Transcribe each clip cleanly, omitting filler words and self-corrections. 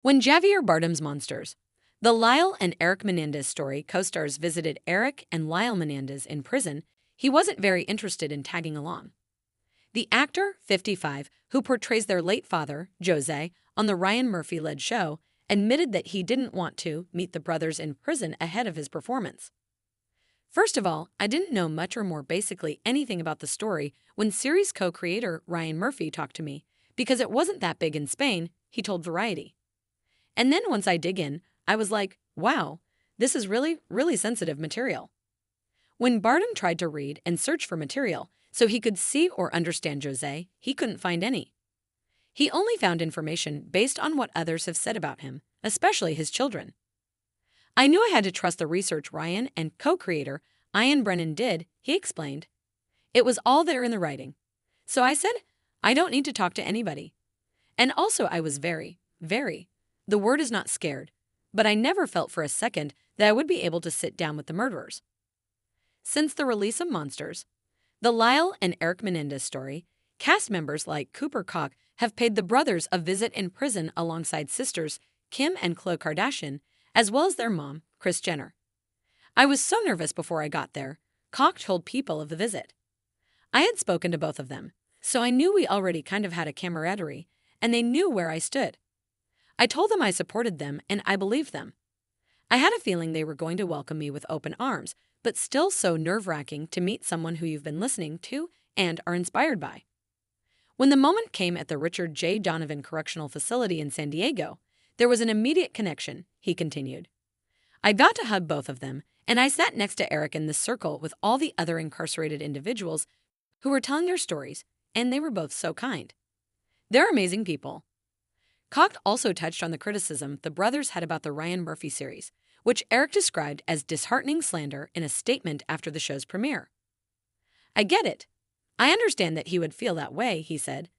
When Javier Bardem's Monsters, the Lyle and Erik Menéndez story co-stars visited Erik and Lyle Menéndez in prison, he wasn't very interested in tagging along. The actor, 55, who portrays their late father, Jose, on the Ryan Murphy-led show, admitted that he didn't want to meet the brothers in prison ahead of his performance. First of all, I didn't know much or more basically anything about the story when series co-creator Ryan Murphy talked to me, because it wasn't that big in Spain, he told Variety. And then once I dig in, I was like, wow, this is really sensitive material. When Bardem tried to read and search for material so he could see or understand Jose, he couldn't find any. He only found information based on what others have said about him, especially his children. I knew I had to trust the research Ryan and co-creator Ian Brennan did, he explained. It was all there in the writing. So I said, I don't need to talk to anybody. And also I was very, the word is not scared, but I never felt for a second that I would be able to sit down with the murderers. Since the release of Monsters, the Lyle and Erik Menéndez story, cast members like Cooper Koch have paid the brothers a visit in prison alongside sisters Kim and Khloe Kardashian, as well as their mom, Kris Jenner. I was so nervous before I got there, Koch told People of the visit. I had spoken to both of them, so I knew we already kind of had a camaraderie, and they knew where I stood. I told them I supported them and I believed them. I had a feeling they were going to welcome me with open arms, but still so nerve-wracking to meet someone who you've been listening to and are inspired by. When the moment came at the Richard J. Donovan Correctional Facility in San Diego, there was an immediate connection, he continued. I got to hug both of them, and I sat next to Erik in the circle with all the other incarcerated individuals who were telling their stories, and they were both so kind. They're amazing people. Koch also touched on the criticism the brothers had about the Ryan Murphy series, which Erik described as disheartening slander in a statement after the show's premiere. I get it. I understand that he would feel that way, he said.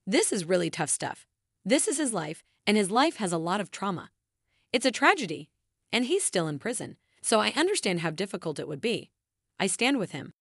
This is really tough stuff. This is his life, and his life has a lot of trauma. It's a tragedy, and he's still in prison, so I understand how difficult it would be. I stand with him.